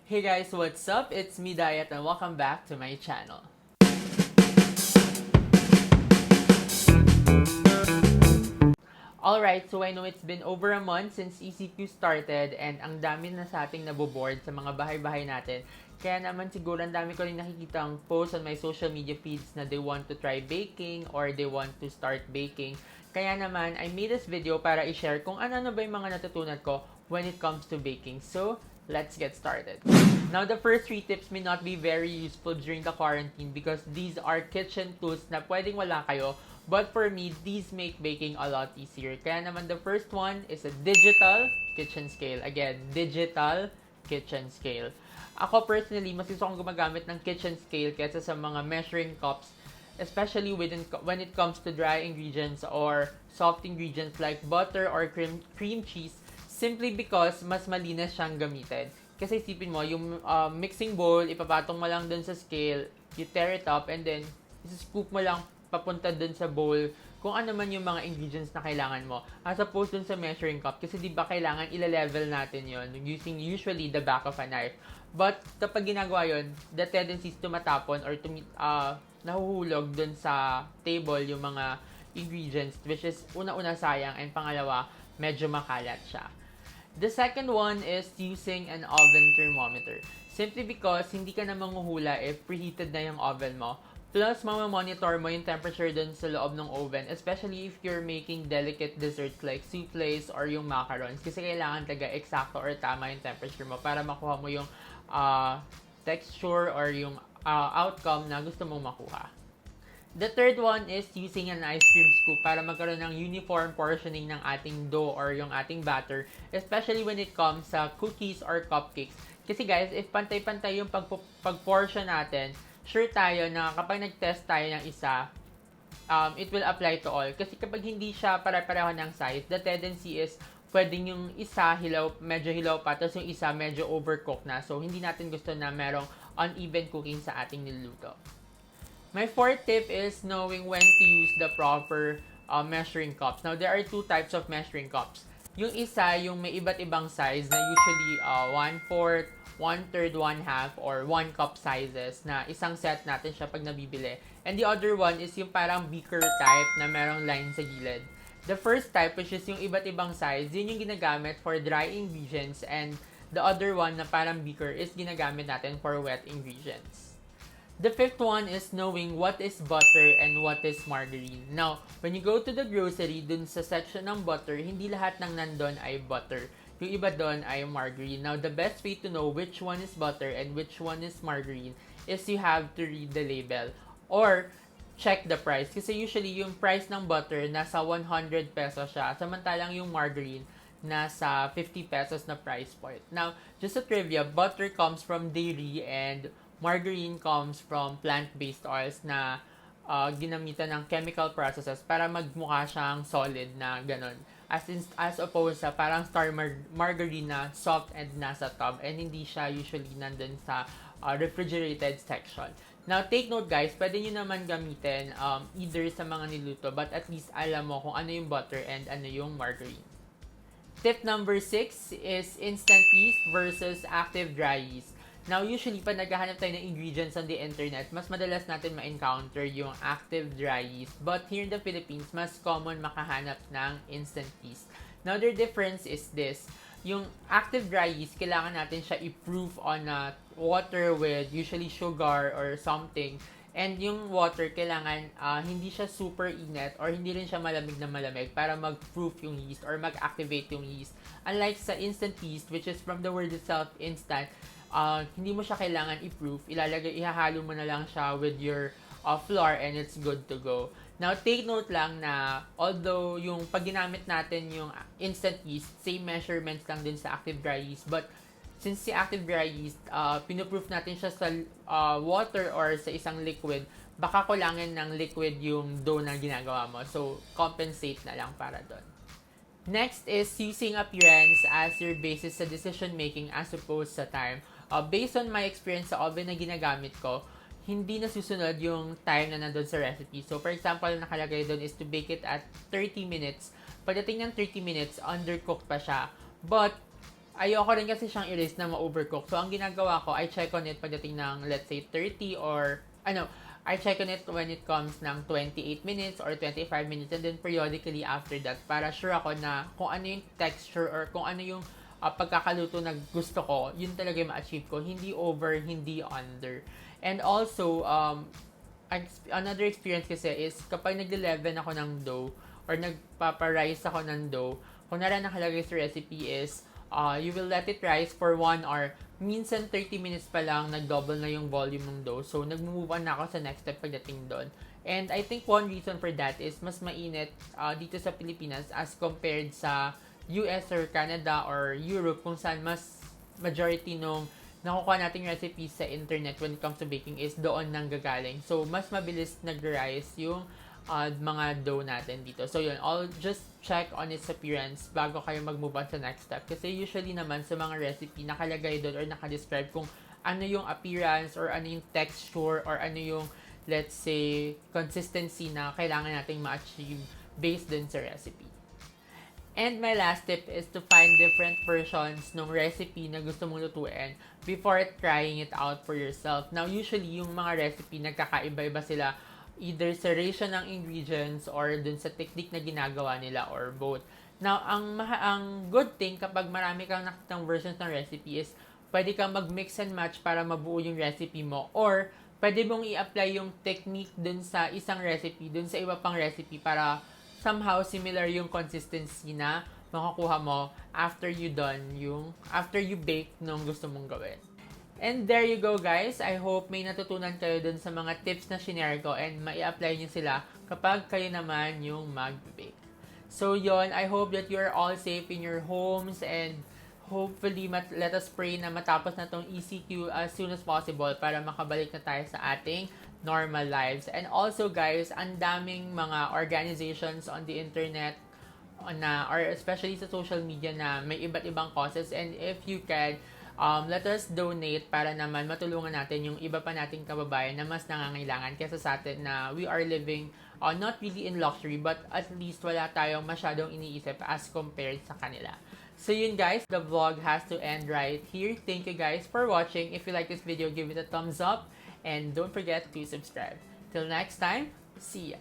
Hey guys, what's up? It's me, Diet, and welcome back to my channel. Alright, so I know it's been over a month since ECQ started and ang dami na sa ating naboboard sa mga bahay-bahay natin. Kaya naman siguro ang dami ko rin nakikita ang post on my social media feeds na they want to try baking or they want to start baking. Kaya naman, I made this video para i-share kung ano-ano ba yung mga natutunan ko when it comes to baking. So, let's get started. Now, the first 3 tips may not be very useful during the quarantine because these are kitchen tools na pwedeng wala kayo. But for me, these make baking a lot easier. Kaya naman the first one is a digital kitchen scale. Again, digital kitchen scale. Ako personally, mas gusto kong gumagamit ng kitchen scale kaysa sa mga measuring cups, especially when it comes to dry ingredients or soft ingredients like butter or cream cheese, simply because mas malinis siyang gamitin. Kasi isipin mo, yung mixing bowl, ipapatong mo lang dun sa scale, you tear it up, and then scoop mo lang papunta dun sa bowl kung ano man yung mga ingredients na kailangan mo. As opposed dun sa measuring cup, kasi di ba kailangan ila-level natin yon using usually the back of a knife. But kapag ginagawa yon, the tendency is tumatapon or nahuhulog dun sa table yung mga ingredients, which is una-una sayang, and pangalawa, medyo makalat siya. The second one is using an oven thermometer. Simply because hindi ka na manghuhula if preheated na yung oven mo. Plus, monitor mo yung temperature dun sa loob ng oven, especially if you're making delicate desserts like soufflés or yung macarons. Kasi kailangan talaga eksakto or tama yung temperature mo para makuha mo yung texture or yung outcome na gusto mong makuha. The third one is using an ice cream scoop para magkaroon ng uniform portioning ng ating dough or yung ating batter, especially when it comes sa cookies or cupcakes. Kasi guys, if pantay-pantay yung pag-portion natin, sure tayo na kapag nag-test tayo ng isa, it will apply to all. Kasi kapag hindi siya pare-pareho ng size, the tendency is pwedeng yung isa medyo hilaw pa, tapos yung isa medyo overcooked na. So, hindi natin gusto na merong uneven cooking sa ating niluto. My fourth tip is knowing when to use the proper measuring cups. Now, there are 2 types of measuring cups. Yung isa, yung may iba't ibang size na usually 1/4, 1/3, 1/2, or 1 cup sizes na isang set natin siya pag nabibili. And the other one is yung parang beaker type na merong line sa gilid. The first type, which is yung iba't ibang size, yun yung ginagamit for dry ingredients, and the other one na parang beaker is ginagamit natin for wet ingredients. The fifth one is knowing what is butter and what is margarine. Now, when you go to the grocery, dun sa section ng butter, hindi lahat ng nandun ay butter. Yung iba doon ay margarine. Now, the best way to know which one is butter and which one is margarine is you have to read the label or check the price. Kasi usually, yung price ng butter, nasa 100 pesos siya. Samantalang yung margarine, nasa 50 pesos na price point. Now, just a trivia, butter comes from dairy and margarine comes from plant-based oils na ginamitan ng chemical processes para magmukha siyang solid na ganun. As opposed sa parang star margarine na soft and nasa tub, and hindi siya usually nandun sa refrigerated section. Now, take note guys, pwede nyo naman gamitin either sa mga niluto, but at least alam mo kung ano yung butter and ano yung margarine. Tip number 6 is instant yeast versus active dry yeast. Now, usually, pag naghahanap tayo ng ingredients on the internet, mas madalas natin ma-encounter yung active dry yeast. But here in the Philippines, mas common makahanap ng instant yeast. Now, their difference is this. Yung active dry yeast, kailangan natin siya i-proof on water with usually sugar or something. And yung water, kailangan hindi siya super init or hindi rin siya malamig na malamig para mag-proof yung yeast or mag-activate yung yeast. Unlike sa instant yeast, which is from the word itself, instant, hindi mo siya kailangan i-proof. Ihahalo mo na lang siya with your flour and it's good to go. Now, take note lang na although yung pag ginamit natin yung instant yeast, same measurements lang din sa active dry yeast, but since si active dry yeast, pinuproof natin siya sa water or sa isang liquid, baka kulangin ng liquid yung dough na ginagawa mo. So, compensate na lang para doon. Next is using appearance as your basis sa decision making as opposed sa time. Based on my experience sa oven na ginagamit ko, hindi nasusunod yung time na nandun sa recipe. So, for example, nakalagay doon is to bake it at 30 minutes. Pagdating ng 30 minutes, undercooked pa siya. But, ayoko rin kasi siyang i-risk na ma-overcook. So, ang ginagawa ko, I check on it pagdating ng, let's say, 30 or, I check on it when it comes ng 28 minutes or 25 minutes and then periodically after that para sure ako na kung ano yung texture or kung ano yung pagkakaluto na gusto ko, yun talaga yung ma-achieve ko. Hindi over, hindi under. And also, another experience kasi is kapag nagle-leaven ako ng dough or nagpapa-rice ako ng dough, kung nakalagay sa recipe is you will let it rise for 1 hour. Minsan 30 minutes pa lang, nag-double na yung volume ng dough. So, nag-move on na ako sa next step pagdating doon. And I think one reason for that is mas mainit dito sa Pilipinas as compared sa US or Canada or Europe kung saan mas majority nung nakukuha nating recipes sa internet when it comes to baking is doon nang gagaling. So, mas mabilis nag-rise yung mga dough natin dito. So, yun. I'll just check on its appearance bago kayo mag-move on sa next step. Kasi usually naman sa mga recipe, nakalagay doon or nakadescribe kung ano yung appearance or ano yung texture or ano yung, let's say, consistency na kailangan nating ma-achieve based dun sa recipe. And my last tip is to find different versions ng recipe na gusto mong lutuin before trying it out for yourself. Now, usually, yung mga recipe, nagkakaiba-iba sila either sa ratio ng ingredients or dun sa technique na ginagawa nila or both. Now, ang good thing kapag marami kang nakitang versions ng recipe is pwede kang mag-mix and match para mabuo yung recipe mo or pwede mong i-apply yung technique dun sa isang recipe, dun sa iba pang recipe para somehow similar yung consistency na makukuha mo after you bake nung gusto mong gawin. And there you go guys. I hope may natutunan kayo dun sa mga tips na shinare ko and mai-apply nyo sila kapag kayo naman yung mag-bake. So yon, I hope that you're all safe in your homes and hopefully let us pray na matapos na tong ECQ as soon as possible para makabalik na tayo sa ating normal lives. And also guys, ang daming mga organizations on the internet na or especially sa social media na may iba't ibang causes, and if you can let us donate para naman matulungan natin yung iba pa nating kababayan na mas nangangailangan kaysa sa atin na we are living not really in luxury but at least wala tayong masyadong iniisip as compared sa kanila. So yun guys, the vlog has to end right here. Thank you guys for watching. If you like this video, give it a thumbs up and don't forget to subscribe. Till next time, see ya!